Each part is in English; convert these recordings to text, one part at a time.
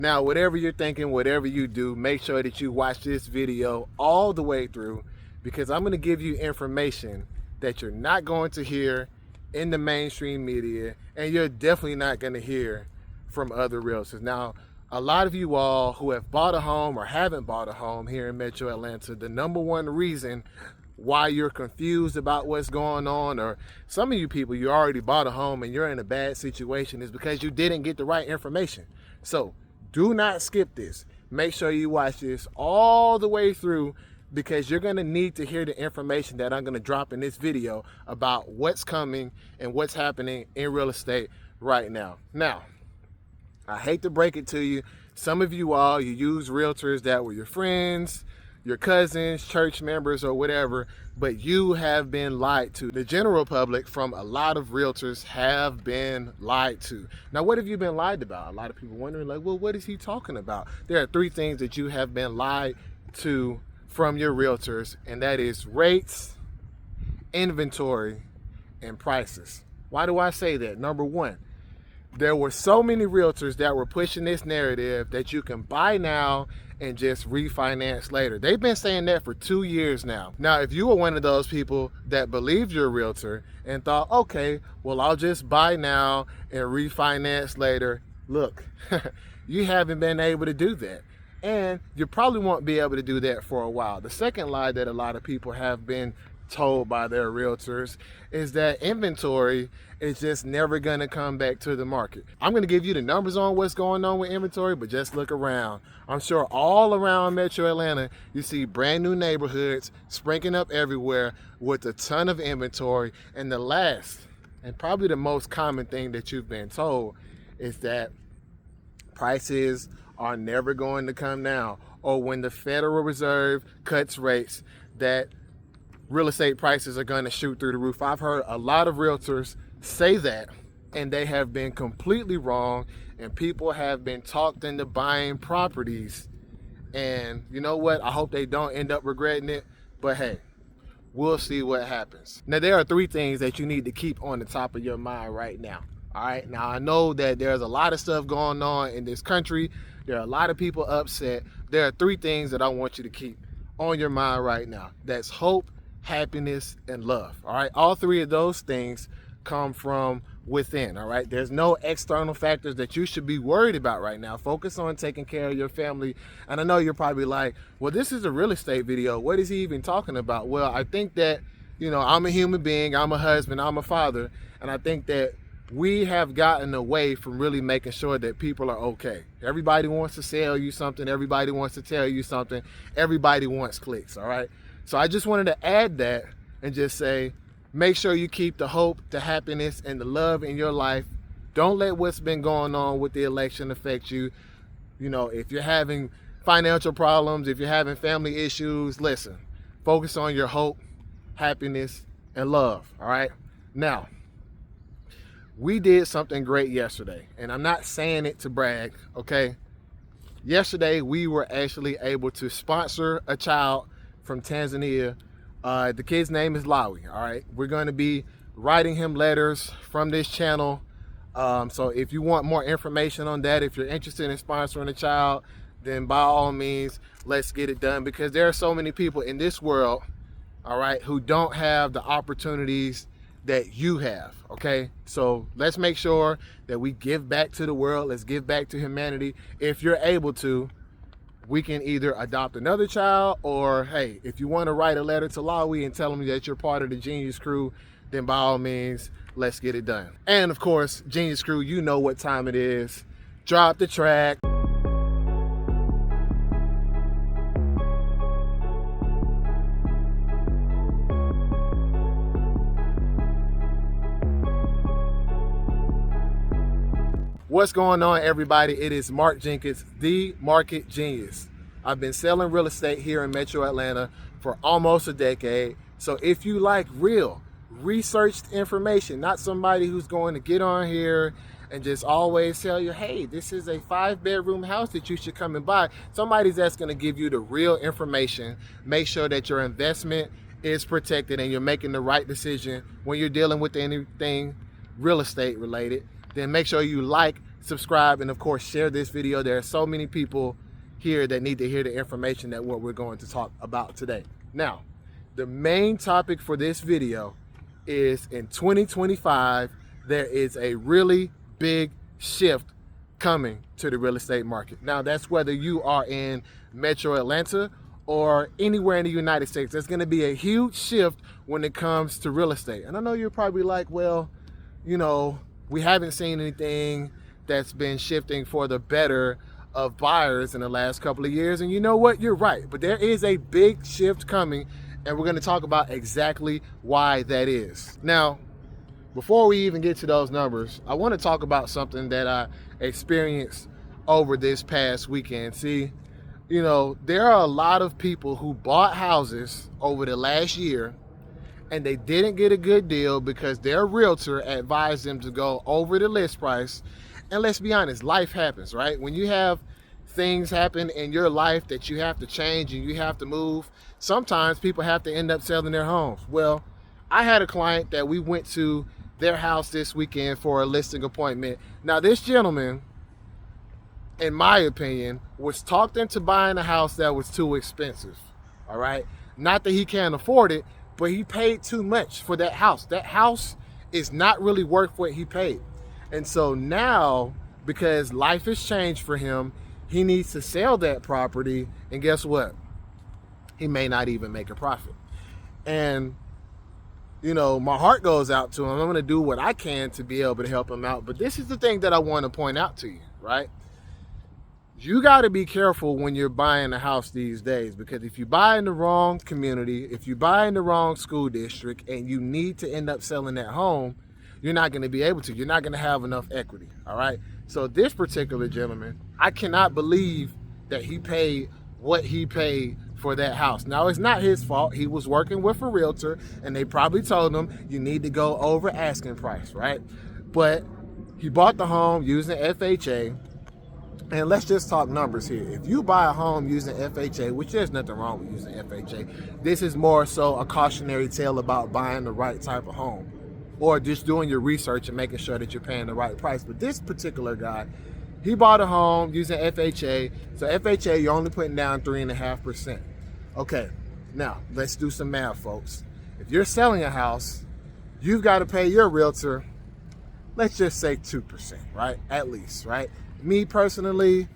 Now, whatever you're thinking, whatever you do, make sure that you watch this video all the way through, because I'm going to give you information that you're not going to hear in the mainstream media, and you're definitely not going to hear from other realtors. Now, a lot of you all who have bought a home or haven't bought a home here in Metro Atlanta, the number one reason why you're confused about what's going on, or some of you people, you already bought a home and you're in a bad situation, is because you didn't get the right information. So do not skip this. Make sure you watch this all the way through, because you're going to need to hear the information that I'm going to drop in this video about what's coming and what's happening in real estate right now. Now, I hate to break it to you, some of you all, you use realtors that were your friends, your cousins, church members, or whatever, but you have been lied to. The general public from a lot of realtors have been lied to. Now, what have you been lied about? A lot of people wondering, like, well, what is he talking about? There are three things that you have been lied to from your realtors, and that is rates, inventory, and prices. Why do I say that? Number one, there were so many realtors that were pushing this narrative that you can buy now and just refinance later. They've been saying that for 2 years now. Now, if you were one of those people that believed your realtor and thought, okay, well, I'll just buy now and refinance later, look, you haven't been able to do that. And you probably won't be able to do that for a while. The second lie that a lot of people have been told by their realtors is that inventory is just never going to come back to the market. I'm going to give you the numbers on what's going on with inventory, but just look around. I'm sure all around Metro Atlanta, you see brand new neighborhoods springing up everywhere with a ton of inventory. And the last, and probably the most common thing that you've been told, is that prices are never going to come down, or when the Federal Reserve cuts rates, that real estate prices are going to shoot through the roof. I've heard a lot of realtors say that, and they have been completely wrong, and people have been talked into buying properties. And you know what? I hope they don't end up regretting it, but hey, we'll see what happens. Now, there are three things that you need to keep on the top of your mind right now. All right. Now, I know that there's a lot of stuff going on in this country. There are a lot of people upset. There are three things that I want you to keep on your mind right now. That's hope, happiness, and love. All right. All three of those things come from within. All right. There's no external factors that you should be worried about right now. Focus on taking care of your family. And I know you're probably like, well, this is a real estate video. What is he even talking about? Well, I think that, I'm a human being. I'm a husband. I'm a father. And I think that we have gotten away from really making sure that people are okay. Everybody wants to sell you something. Everybody wants to tell you something. Everybody wants clicks. All right. So I just wanted to add that and just say, make sure you keep the hope, the happiness, and the love in your life. Don't let what's been going on with the election affect you. If you're having financial problems, if you're having family issues, listen, focus on your hope, happiness, and love. All right. Now, we did something great yesterday, and I'm not saying it to brag, okay? Yesterday, we were actually able to sponsor a child from Tanzania. The kid's name is Lawi, all right? We're going to be writing him letters from this channel. So if you want more information on that, if you're interested in sponsoring a child, then by all means, let's get it done, because there are so many people in this world, all right, who don't have the opportunities that you have, okay? So let's make sure that we give back to the world. Let's give back to humanity. If you're able to, we can either adopt another child, or hey, if you want to write a letter to Lawi and tell him that you're part of the Genius Crew, then by all means, let's get it done. And of course, Genius Crew, you know what time it is. Drop the track. What's going on, everybody? It is Mark Jenkins, the Market Genius. I've been selling real estate here in Metro Atlanta for almost a decade. So if you like real, researched information, not somebody who's going to get on here and just always tell you, hey, this is a 5-bedroom house that you should come and buy. Somebody that's going to give you the real information, make sure that your investment is protected and you're making the right decision when you're dealing with anything real estate related. Then make sure you like, subscribe, and of course share this video. There are so many people here that need to hear the information that what we're going to talk about today. Now, the main topic for this video is in 2025, there is a really big shift coming to the real estate market. Now, that's whether you are in Metro Atlanta or anywhere in the United States. There's going to be a huge shift when it comes to real estate. And I know you're probably like, well, you know, we haven't seen anything that's been shifting for the better of buyers in the last couple of years. And you know what? You're right. But there is a big shift coming, and we're going to talk about exactly why that is. Now, before we even get to those numbers, I want to talk about something that I experienced over this past weekend. See, you know, there are a lot of people who bought houses over the last year and they didn't get a good deal because their realtor advised them to go over the list price. And let's be honest, life happens, right? When you have things happen in your life that you have to change and you have to move, sometimes people have to end up selling their homes. Well, I had a client that we went to their house this weekend for a listing appointment. Now, this gentleman, in my opinion, was talked into buying a house that was too expensive, all right? Not that he can't afford it, but he paid too much for that house. That house is not really worth what he paid. And so now, because life has changed for him, he needs to sell that property, and guess what? He may not even make a profit. And, you know, my heart goes out to him. I'm going to do what I can to be able to help him out. But this is the thing that I want to point out to you, right? You got to be careful when you're buying a house these days, because if you buy in the wrong community, if you buy in the wrong school district, and you need to end up selling that home, you're not going to be able to. You're not going to have enough equity, all right? So this particular gentleman, I cannot believe that he paid what he paid for that house. Now, it's not his fault. He was working with a realtor, and they probably told him, you need to go over asking price, right? But he bought the home using FHA. And let's just talk numbers here. If you buy a home using FHA, which there's nothing wrong with using FHA, this is more so a cautionary tale about buying the right type of home, or just doing your research and making sure that you're paying the right price. But this particular guy, he bought a home using FHA. So FHA, you're only putting down 3.5%. Okay, now let's do some math, folks. If you're selling a house, you've got to pay your realtor, let's just say 2%, right? At least, right? Me personally,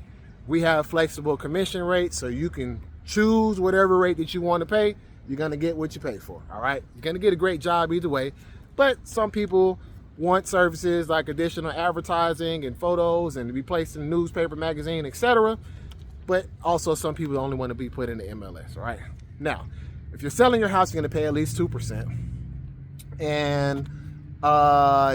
we have flexible commission rates, so you can choose whatever rate that you want to pay. You're going to get what you pay for, all right? You're going to get a great job either way, but some people want services like additional advertising and photos and to be placed in the newspaper, magazine, etc. But also some people only want to be put in the MLS, all right? Now, if you're selling your house, you're going to pay at least 2%. And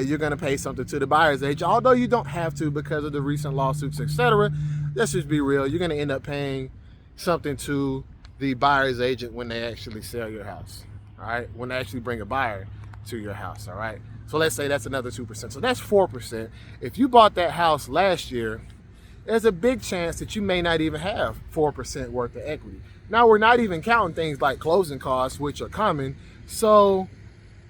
you're going to pay something to the buyer's agent, although you don't have to because of the recent lawsuits, etc. Let's just be real. You're going to end up paying something to the buyer's agent when they actually sell your house, all right? When they actually bring a buyer to your house, all right? So let's say that's another 2%. So that's 4%. If you bought that house last year, there's a big chance that you may not even have 4% worth of equity. Now, we're not even counting things like closing costs, which are common. So,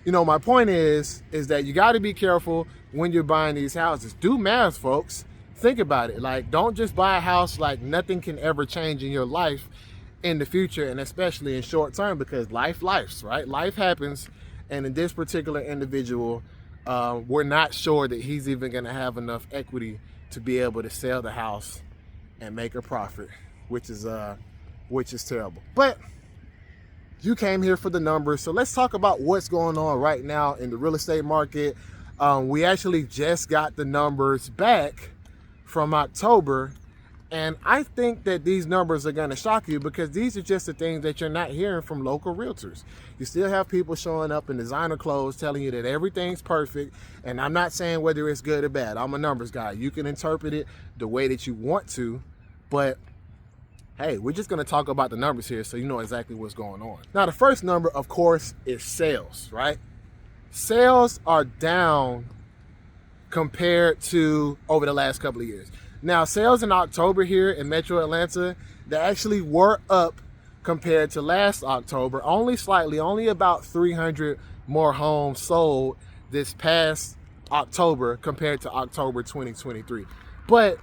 you know, my point is that you got to be careful when you're buying these houses. Do math, folks. Think about it. Like, don't just buy a house like nothing can ever change in your life in the future, and especially in short term, because life's, right? Life happens. And in this particular individual, we're not sure that he's even going to have enough equity to be able to sell the house and make a profit, which is terrible. But you came here for the numbers, so let's talk about what's going on right now in the real estate market. We actually just got the numbers back from October, and I think that these numbers are going to shock you because these are just the things that you're not hearing from local realtors. You still have people showing up in designer clothes telling you that everything's perfect, and I'm not saying whether it's good or bad. I'm a numbers guy. You can interpret it the way that you want to, but hey, we're just going to talk about the numbers here so you know exactly what's going on. Now, the first number, of course, is sales, right? Sales are down compared to over the last couple of years. Now, sales in October here in Metro Atlanta, they actually were up compared to last October, only slightly, only about 300 more homes sold this past October compared to October 2023. But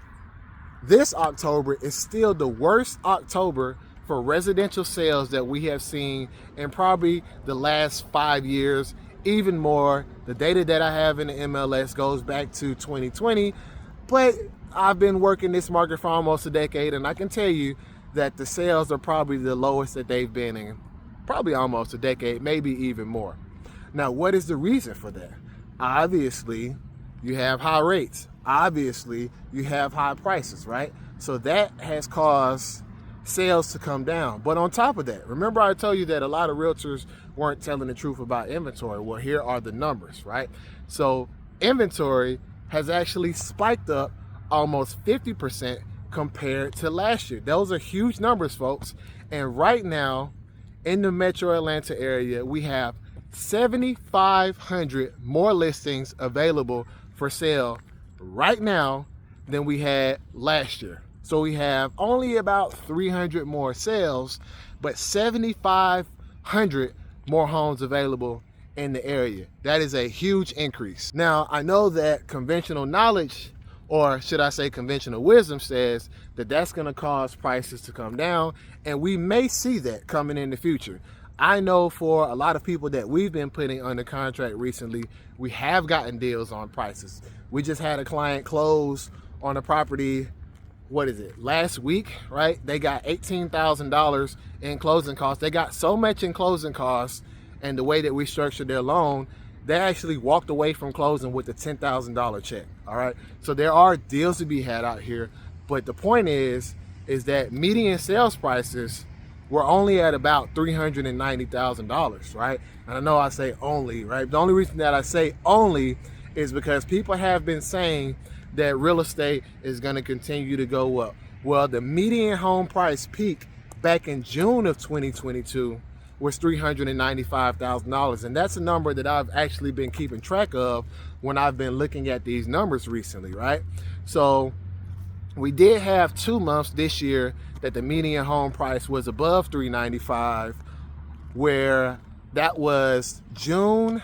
this October is still the worst October for residential sales that we have seen in probably the last 5 years, even more. The data that I have in the MLS goes back to 2020, but I've been working this market for almost a decade, and I can tell you that the sales are probably the lowest that they've been in probably almost a decade, maybe even more. Now, what is the reason for that? Obviously, you have high rates. Obviously, you have high prices, right? So that has caused sales to come down. But on top of that, remember I told you that a lot of realtors weren't telling the truth about inventory. Well, here are the numbers, right? So inventory has actually spiked up almost 50% compared to last year. Those are huge numbers, folks. And right now, in the metro Atlanta area, we have 7,500 more listings available for sale right now than we had last year. So we have only about 300 more sales, but 7,500 more homes available in the area. That is a huge increase. Now, I know that conventional knowledge, or should I say conventional wisdom, says that that's going to cause prices to come down, and we may see that coming in the future. I know for a lot of people that we've been putting under contract recently, we have gotten deals on prices. We just had a client close on a property, last week, right? They got $18,000 in closing costs. They got so much in closing costs, and the way that we structured their loan, they actually walked away from closing with a $10,000 check, all right? So there are deals to be had out here, but the point is that median sales prices were only at about $390,000, right? And I know I say only, right? The only reason that I say only is because people have been saying that real estate is going to continue to go up. Well, the median home price peak back in June of 2022 was $395,000. And that's a number that I've actually been keeping track of when I've been looking at these numbers recently, right? So we did have 2 months this year that the median home price was above $395,000, where that was June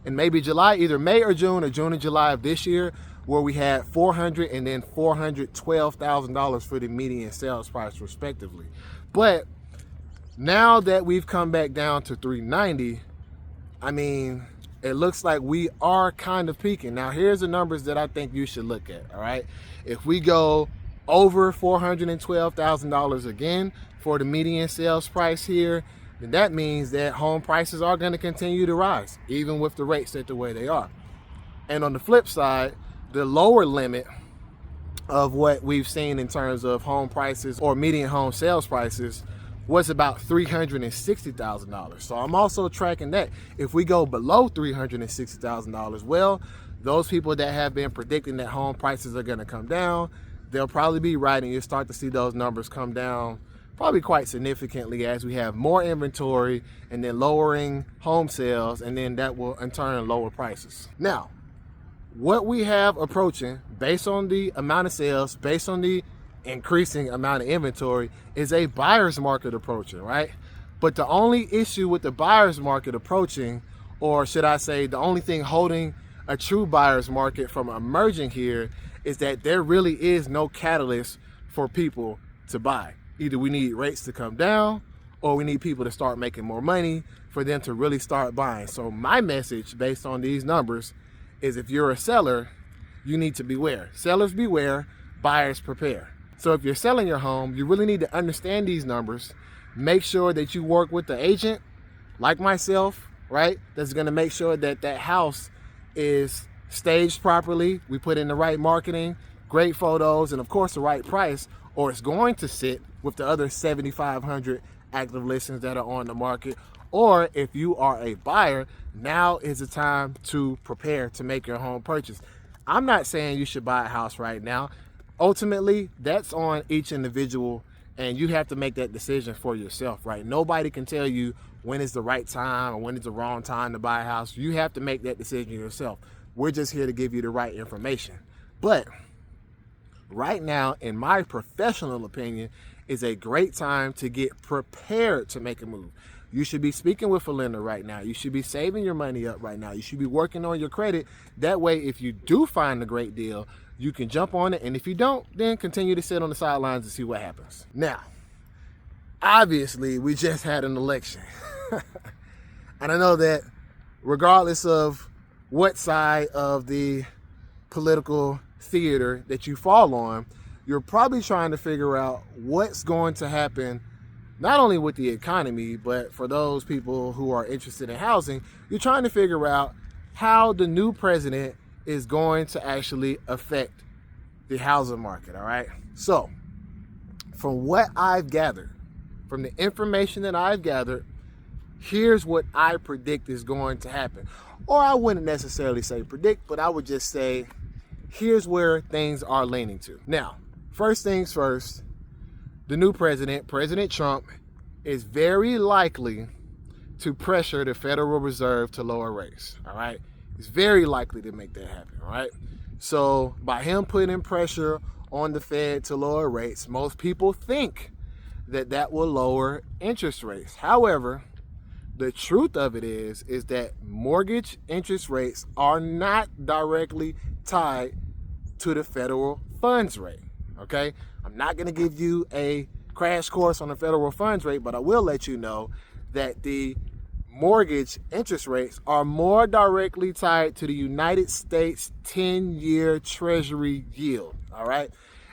and maybe July, either May or June, or June and July of this year, where we had $400,000 and then $412,000 for the median sales price respectively. But now that we've come back down to $390,000, I mean, it looks like we are kind of peaking. Now, here's the numbers that I think you should look at, all right? If we go over $412,000 again for the median sales price here, then that means that home prices are going to continue to rise, even with the rates set the way they are. And on the flip side, the lower limit of what we've seen in terms of home prices or median home sales prices was about $360,000. So I'm also tracking that. If we go below $360,000, well, those people that have been predicting that home prices are going to come down, they'll probably be right, and you'll start to see those numbers come down probably quite significantly as we have more inventory and then lowering home sales, and then that will in turn lower prices. Now, what we have approaching, based on the amount of sales, based on the increasing amount of inventory, is a buyer's market approaching, right? But the only issue with the buyer's market approaching, or should I say the only thing holding a true buyer's market from emerging here, is that there really is no catalyst for people to buy. Either we need rates to come down, or we need people to start making more money for them to really start buying. So my message based on these numbers is, if you're a seller, you need to beware. Sellers beware, buyers prepare. So if you're selling your home, you really need to understand these numbers. Make sure that you work with the agent, like myself, right? That's gonna make sure that that house is staged properly. We put in the right marketing, great photos, and of course the right price, or it's going to sit with the other 7,500 active listings that are on the market. Or if you are a buyer, now is the time to prepare to make your home purchase. I'm not saying you should buy a house right now. Ultimately, that's on each individual, and you have to make that decision for yourself, right? Nobody can tell you when is the right time or when is the wrong time to buy a house. You have to make that decision yourself. We're just here to give you the right information. But right now, in my professional opinion, is a great time to get prepared to make a move. You should be speaking with a lender right now. You should be saving your money up right now. You should be working on your credit. That way, if you do find a great deal, you can jump on it. And if you don't, then continue to sit on the sidelines and see what happens. Now, obviously, we just had an election. And I know that regardless of what side of the political theater that you fall on, you're probably trying to figure out what's going to happen, not only with the economy, but for those people who are interested in housing, you're trying to figure out how the new president is going to actually affect the housing market, all right? So, from what I've gathered, from the information that I've gathered, here's what I predict is going to happen. Or I wouldn't necessarily say predict, but I would just say, here's where things are leaning to. Now, first things first, the new president, President Trump, is very likely to pressure the Federal Reserve to lower rates, all right? He's very likely to make that happen, all right? So by him putting pressure on the Fed to lower rates, most people think that that will lower interest rates. However, the truth of it is that mortgage interest rates are not directly tied to the federal funds rate, okay? I'm not gonna give you a crash course on the federal funds rate, but I will let you know that the mortgage interest rates are more directly tied to the United States 10-year Treasury yield, all right?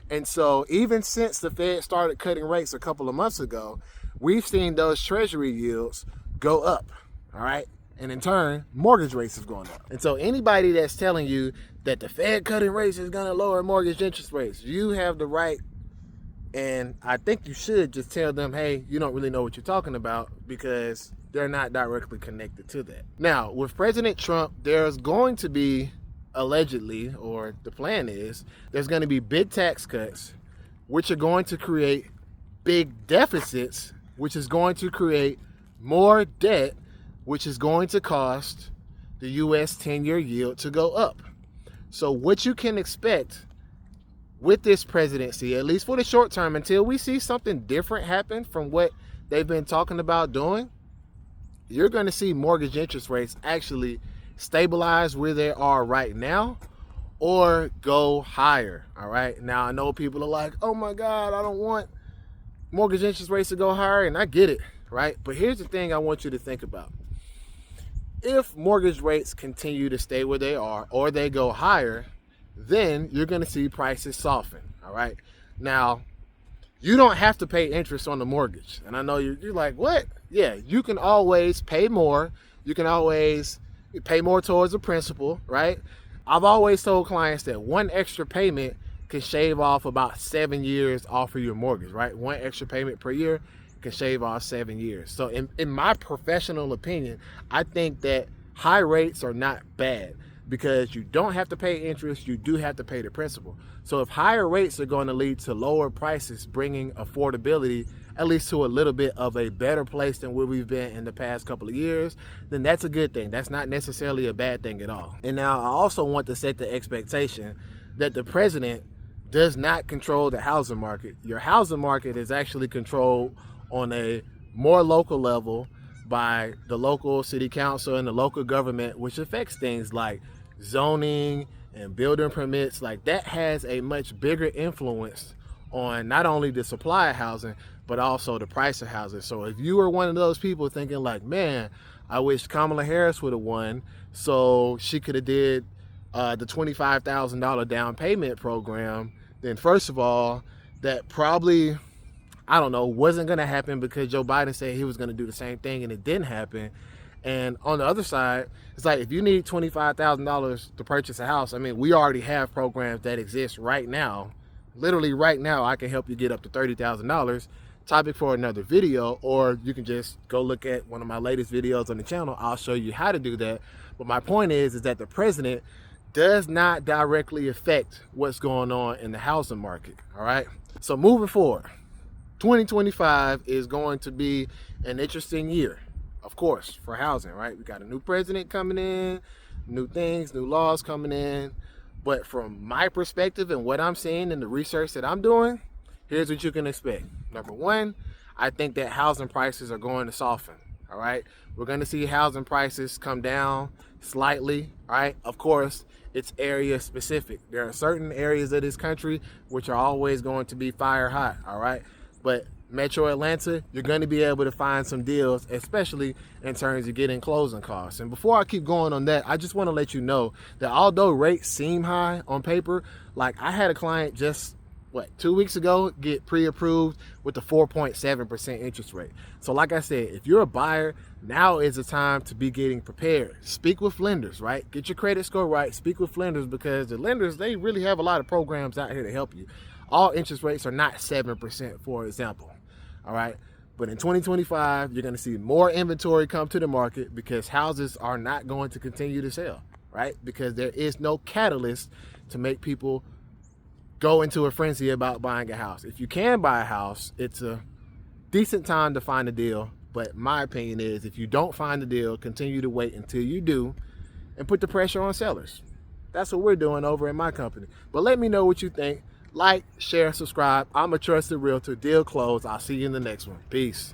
And so even since the Fed started cutting rates a couple of months ago, we've seen those Treasury yields go up, all right? And in turn, mortgage rates have gone up. And so anybody that's telling you that the Fed cutting rates is gonna lower mortgage interest rates, you have the right, and I think you should just tell them, hey, you don't really know what you're talking about, because they're not directly connected to that. Now, with President Trump, there's going to be, allegedly, or the plan is, there's going to be big tax cuts, which are going to create big deficits, which is going to create more debt, which is going to cost the U.S. 10-year yield to go up. So what you can expect with this presidency, at least for the short term, until we see something different happen from what they've been talking about doing, you're going to see mortgage interest rates actually stabilize where they are right now or go higher, all right? Now, I know people are like, oh my God, I don't want mortgage interest rates to go higher, and I get it, right? But here's the thing I want you to think about. If mortgage rates continue to stay where they are or they go higher, then you're going to see prices soften, all right? Now, you don't have to pay interest on the mortgage. And I know you're like, what? Yeah, you can always pay more. You can always pay more towards the principal, right? I've always told clients that one extra payment can shave off about 7 years off of your mortgage, right? One extra payment per year can shave off 7 years. So in my professional opinion, I think that high rates are not bad, because you don't have to pay interest, you do have to pay the principal. So if higher rates are going to lead to lower prices, bringing affordability at least to a little bit of a better place than where we've been in the past couple of years, then that's a good thing. That's not necessarily a bad thing at all. And now I also want to set the expectation that the president does not control the housing market. Your housing market is actually controlled on a more local level by the local city council and the local government, which affects things like zoning and building permits. Like, that has a much bigger influence on not only the supply of housing, but also the price of housing. So if you are one of those people thinking like, man, I wish Kamala Harris would have won so she could have did the $25,000 down payment program, then first of all, that probably, I don't know, wasn't going to happen, because Joe Biden said he was going to do the same thing and it didn't happen. And on the other side, it's like, if you need $25,000 to purchase a house, I mean, we already have programs that exist right now. Literally right now, I can help you get up to $30,000. Topic for another video, or you can just go look at one of my latest videos on the channel. I'll show you how to do that. But my point is that the president does not directly affect what's going on in the housing market, all right? So moving forward, 2025 is going to be an interesting year, of course, for housing, right? We got a new president coming in, new things, new laws coming in. But from my perspective and what I'm seeing in the research that I'm doing, here's what you can expect. Number one, I think that housing prices are going to soften. All right, we're going to see housing prices come down slightly. All right, of course, it's area specific. There are certain areas of this country which are always going to be fire hot. All right, but Metro Atlanta, you're going to be able to find some deals, especially in terms of getting closing costs. And before I keep going on that, I just want to let you know that although rates seem high on paper, like I had a client just 2 weeks ago get pre-approved with the 4.7% interest rate. So like I said, if you're a buyer, now is the time to be getting prepared. Speak with lenders, right? Get your credit score right. Speak with lenders, because the lenders, they really have a lot of programs out here to help you. All interest rates are not 7%, for example. All right. But in 2025, you're going to see more inventory come to the market because houses are not going to continue to sell, right? Because there is no catalyst to make people go into a frenzy about buying a house. If you can buy a house, it's a decent time to find a deal. But my opinion is, if you don't find a deal, continue to wait until you do and put the pressure on sellers. That's what we're doing over in my company. But let me know what you think. Like, share, subscribe. I'm a trusted realtor. Deal closed. I'll see you in the next one. Peace.